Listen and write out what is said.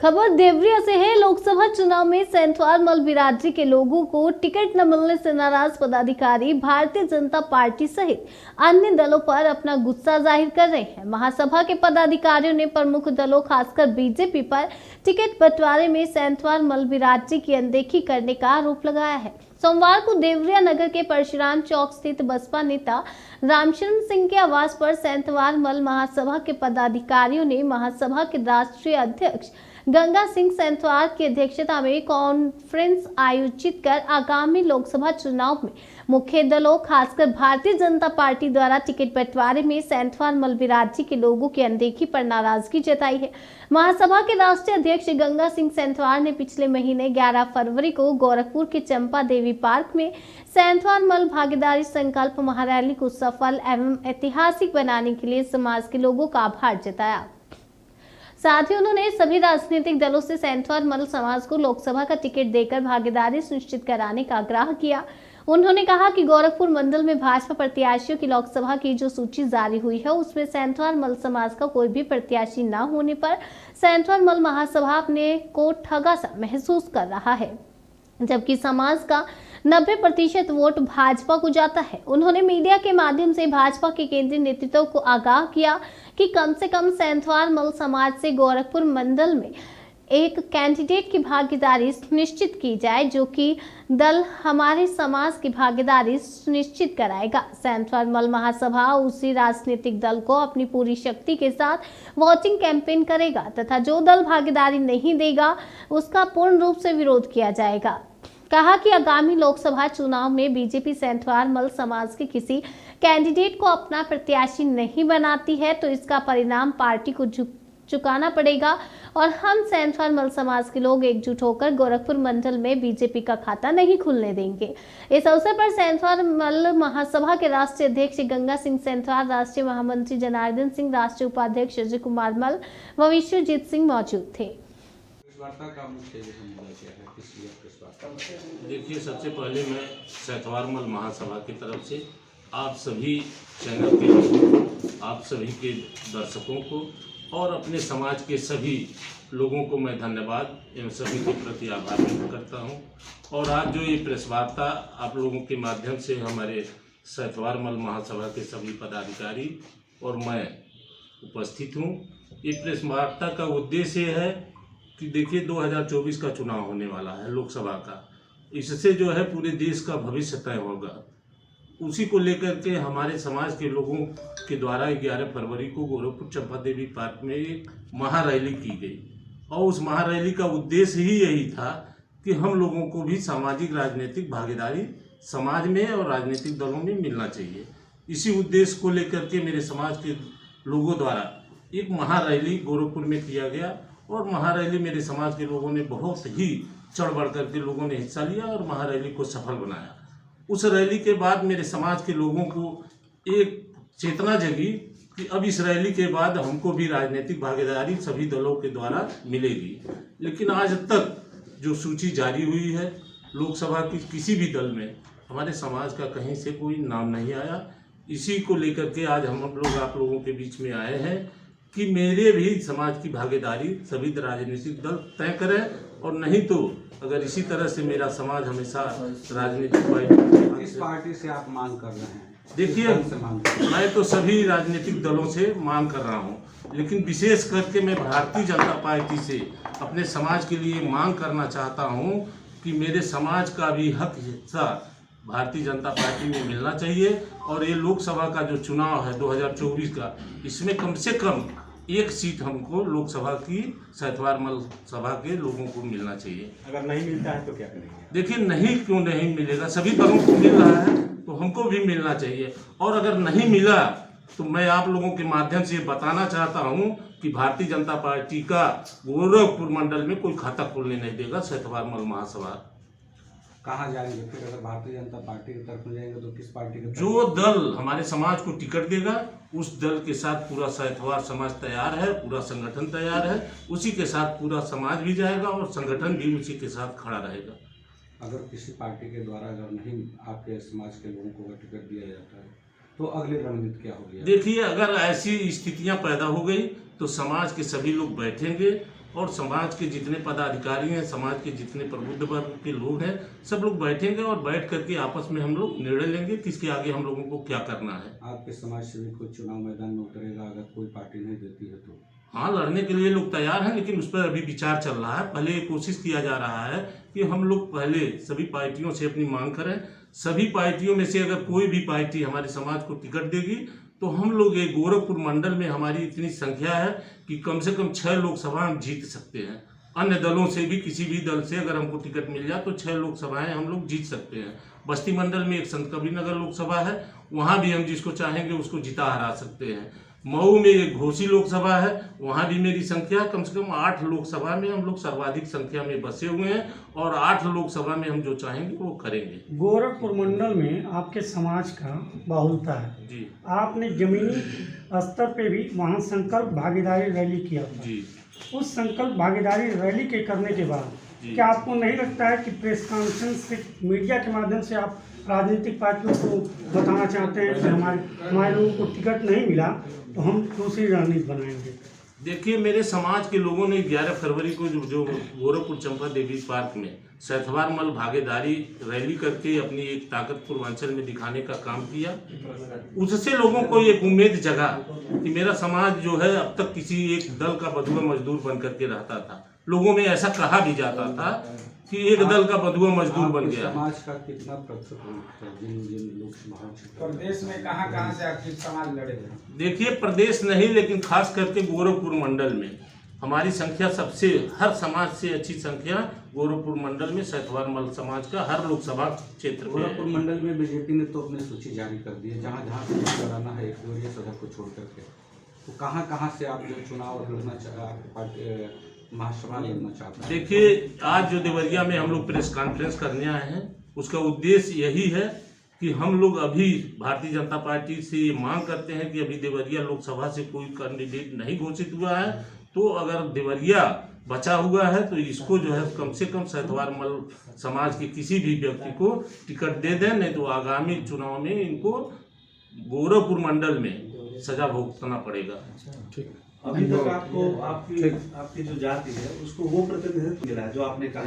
खबर देवरिया से है। लोकसभा चुनाव में सेंथवार मल बिरादरी के लोगों को टिकट न मिलने से नाराज पदाधिकारी भारतीय जनता पार्टी सहित अन्य दलों पर अपना गुस्सा जाहिर कर रहे हैं। महासभा के पदाधिकारियों ने प्रमुख दलों खासकर बीजेपी पर टिकट बंटवारे में सेंथवार मल बिरादरी की अनदेखी करने का आरोप लगाया है। सोमवार को देवरिया नगर के परशुराम चौक स्थित बसपा नेता रामशरण सिंह के आवास पर सेंथवार मल महासभा के पदाधिकारियों ने महासभा के राष्ट्रीय अध्यक्ष गंगा सिंह सेंथवार की अध्यक्षता में कॉन्फ्रेंस आयोजित कर आगामी लोकसभा चुनाव में मुख्य दलों खासकर भारतीय जनता पार्टी द्वारा टिकट बंटवारे में सेंथवार मल बिरादरी के लोगों की अनदेखी पर नाराजगी जताई है। महासभा के राष्ट्रीय अध्यक्ष गंगा सिंह सेंथवार ने पिछले महीने 11 फरवरी को गोरखपुर के चंपा देवी पार्क में सेंथवार मल भागीदारी संकल्प महारैली को सफल एवं ऐतिहासिक बनाने के लिए समाज के लोगों का आभार जताया। साथ ही उन्होंने सभी राजनीतिक दलों से सेंथवार मल समाज को लोकसभा का टिकट देकर भागीदारी सुनिश्चित कराने का आग्रह किया। उन्होंने कहा कि गोरखपुर मंडल में भाजपा प्रत्याशियों की लोकसभा की जो सूची जारी हुई है उसमें सेंथवार मल समाज का कोई भी प्रत्याशी न होने पर सेंथवार मल महासभा अपने को ठगा सा महसूस कर रहा है, जबकि समाज का 90% वोट भाजपा को जाता है। उन्होंने मीडिया के माध्यम से भाजपा के केंद्रीय नेतृत्व को आगाह किया कि कम से कम सेंथवार मल समाज से गोरखपुर मंडल में एक कैंडिडेट की भागीदारी सुनिश्चित की जाए, जो कि दल हमारे समाज की भागीदारी सुनिश्चित कराएगा। सेंथवार मल महासभा उसी राजनीतिक दल को अपनी पूरी शक्ति के साथ वोटिंग कैंपेन करेगा तथा जो दल भागीदारी नहीं देगा उसका पूर्ण रूप से विरोध किया जाएगा। कहा कि आगामी लोकसभा चुनाव में बीजेपी सेंथवार मल समाज के किसी कैंडिडेट को अपना प्रत्याशी नहीं बनाती है तो इसका परिणाम पार्टी को चुकाना पड़ेगा और हम सेंथवार मल समाज के लोग एकजुट होकर गोरखपुर मंडल में बीजेपी का खाता नहीं खुलने देंगे। इस अवसर पर सेंथवार मल महासभा के राष्ट्रीय अध्यक्ष गंगा सिंह सेंथवार, राष्ट्रीय महामंत्री जनार्दन सिंह, राष्ट्रीय उपाध्यक्ष अजय कुमार मल व विश्वजीत सिंह मौजूद थे। देखिए, सबसे पहले मैं सेंथवार मल महासभा की तरफ से आप सभी चैनल के लोगों, आप सभी के दर्शकों को और अपने समाज के सभी लोगों को मैं धन्यवाद एवं सभी के प्रति आभार व्यक्त करता हूं। और आज जो ये प्रेस वार्ता आप लोगों के माध्यम से हमारे सेंथवार मल महासभा के सभी पदाधिकारी और मैं उपस्थित हूं, ये प्रेस वार्ता का उद्देश्य है कि देखिए 2024 का चुनाव होने वाला है लोकसभा का। इससे जो है पूरे देश का भविष्य तय होगा। उसी को लेकर के हमारे समाज के लोगों के द्वारा 11 फरवरी को गोरखपुर चंपा देवी पार्क में एक महारैली की गई और उस महारैली का उद्देश्य ही यही था कि हम लोगों को भी सामाजिक राजनीतिक भागीदारी समाज में और राजनीतिक दलों में मिलना चाहिए। इसी उद्देश्य को लेकर के मेरे समाज के लोगों द्वारा एक महारैली गोरखपुर में किया गया और महारैली मेरे समाज के लोगों ने बहुत ही चढ़ बढ़ करके लोगों ने हिस्सा लिया और महारैली को सफल बनाया। उस रैली के बाद मेरे समाज के लोगों को एक चेतना जगी कि अब इस रैली के बाद हमको भी राजनीतिक भागीदारी सभी दलों के द्वारा मिलेगी। लेकिन आज तक जो सूची जारी हुई है लोकसभा की किसी भी दल में हमारे समाज का कहीं से कोई नाम नहीं आया। इसी को लेकर के आज हम लोग आप लोगों के बीच में आए हैं कि मेरे भी समाज की भागीदारी सभी राजनीतिक दल तय करें, और नहीं तो अगर इसी तरह से मेरा समाज हमेशा राजनीतिक किस पार्टी से आप मांग कर रहे हैं? देखिए, मैं तो सभी राजनीतिक दलों से मांग कर रहा हूं, लेकिन विशेष करके मैं भारतीय जनता पार्टी से अपने समाज के लिए मांग करना चाहता हूं कि मेरे समाज का भी हक हिस्सा भारतीय जनता पार्टी में मिलना चाहिए। और ये लोकसभा का जो चुनाव है 2024 का, इसमें कम से कम एक सीट हमको लोकसभा की सेंथवार मल सभा के लोगों को मिलना चाहिए। अगर नहीं मिलता है तो क्या करेंगे? देखिए, नहीं क्यों नहीं मिलेगा, सभी दलों को मिल रहा है तो हमको भी मिलना चाहिए। और अगर नहीं मिला तो मैं आप लोगों के माध्यम से बताना चाहता हूं कि भारतीय जनता पार्टी का गोरखपुर मंडल में कोई खाता खोलने नहीं देगा सेंथवार मल महासभा। कहाँ जाएंगे फिर? अगर भारतीय जनता पार्टी की तरफ में जाएंगे तो किस पार्टी की? जो दल हमारे समाज को टिकट देगा उस दल के साथ पूरा सेंथवार समाज तैयार है, पूरा संगठन तैयार है, उसी के साथ पूरा समाज भी जाएगा और संगठन भी उसी के साथ खड़ा रहेगा। अगर किसी पार्टी के द्वारा अगर नहीं आपके समाज के लोगों को टिकट दिया जाता है तो अगली रणनीति क्या होगी? देखिए, अगर ऐसी स्थितियां पैदा हो गई तो समाज के सभी लोग बैठेंगे और समाज के जितने पदाधिकारी हैं, समाज के जितने प्रबुद्ध वर्ग के लोग हैं, सब लोग बैठेंगे और बैठ करके आपस में हम लोग निर्णय लेंगे कि इसके आगे हम लोगों को क्या करना है। आपके समाज सेवी को चुनाव मैदान में उतरेगा अगर कोई पार्टी नहीं देती है तो? हाँ, लड़ने के लिए लोग तैयार हैं, लेकिन उस पर अभी विचार चल रहा है। पहले ये कोशिश किया जा रहा है कि हम लोग पहले सभी पार्टियों से अपनी मांग करें। सभी पार्टियों में से अगर कोई भी पार्टी हमारे समाज को टिकट देगी तो हम लोग ये गोरखपुर मंडल में हमारी इतनी संख्या है कि कम से कम 6 लोकसभा हम जीत सकते हैं। अन्य दलों से भी किसी भी दल से अगर हमको टिकट मिल जाए तो 6 लोकसभाएं हम लोग जीत सकते हैं। बस्ती मंडल में एक संत कबीरनगर लोकसभा है, वहाँ भी हम जिसको चाहेंगे उसको जिता हरा सकते हैं। मऊ में एक घोसी लोकसभा है, वहाँ भी मेरी संख्या कम से कम 8 लोकसभा में हम लोग सर्वाधिक संख्या में बसे हुए हैं और 8 लोकसभा में हम जो चाहेंगे वो करेंगे। गोरखपुर मंडल में आपके समाज का बाहुलता है जी आपने जमीनी स्तर पे भी वहाँ संकल्प भागीदारी रैली किया था। जी। उस संकल्प भागीदारी रैली के करने के बाद जी। क्या आपको नहीं लगता है कि प्रेस कॉन्फ्रेंस से मीडिया के माध्यम से आप राजनीतिक पार्टियों को बताना चाहते हैं कि हमारे लोगों को टिकट नहीं मिला तो हम दूसरी रणनीति बनाएंगे? देखिए, मेरे समाज के लोगों ने 11 फरवरी को जो गोरखपुर चंपा देवी पार्क में सैतवार मल भागीदारी रैली करके अपनी एक ताकत पूर्वांचल में दिखाने का काम किया, उससे लोगों को एक उम्मीद जगा कि मेरा समाज जो है अब तक किसी एक दल का बंधुआ मजदूर बन करके रहता था। लोगों में ऐसा कहा भी जाता था कि एक दल का बंधुआ मजदूर बन गया। समाज का कितना प्रतिशत है जिन लोकसभा प्रदेश में कहाँ से आपके समाज लड़े हैं? देखिए, प्रदेश नहीं लेकिन खास करके गोरखपुर मंडल में हमारी संख्या सबसे, हर समाज से अच्छी संख्या गोरखपुर मंडल में सैतवार मल समाज का हर लोकसभा क्षेत्र में गोरखपुर है। मंडल में बीजेपी ने तो अपनी सूची जारी कर दी है, जहाँ जहाँ चुनाव कराना है एक सदर को छोड़ करके, तो कहाँ से आप जो चुनाव लड़ना पार्टी महासभा लड़ना चाहते हैं? देखिए, आज जो देवरिया में हम लोग प्रेस कॉन्फ्रेंस करने आए हैं उसका उद्देश्य यही है कि हम लोग अभी भारतीय जनता पार्टी से ये मांग करते हैं कि अभी देवरिया लोकसभा से कोई कैंडिडेट नहीं घोषित हुआ है, तो अगर देवरिया बचा हुआ है तो इसको जो है कम से कम सैतवार मल समाज के किसी भी व्यक्ति को टिकट दे दें, नहीं तो आगामी चुनाव में इनको गोरखपुर मंडल में सजा भुगतना पड़ेगा। अभी तक आपको आपकी जो जाति है उसको वो प्रतिनिधित्व मिला है जो आपने कहा।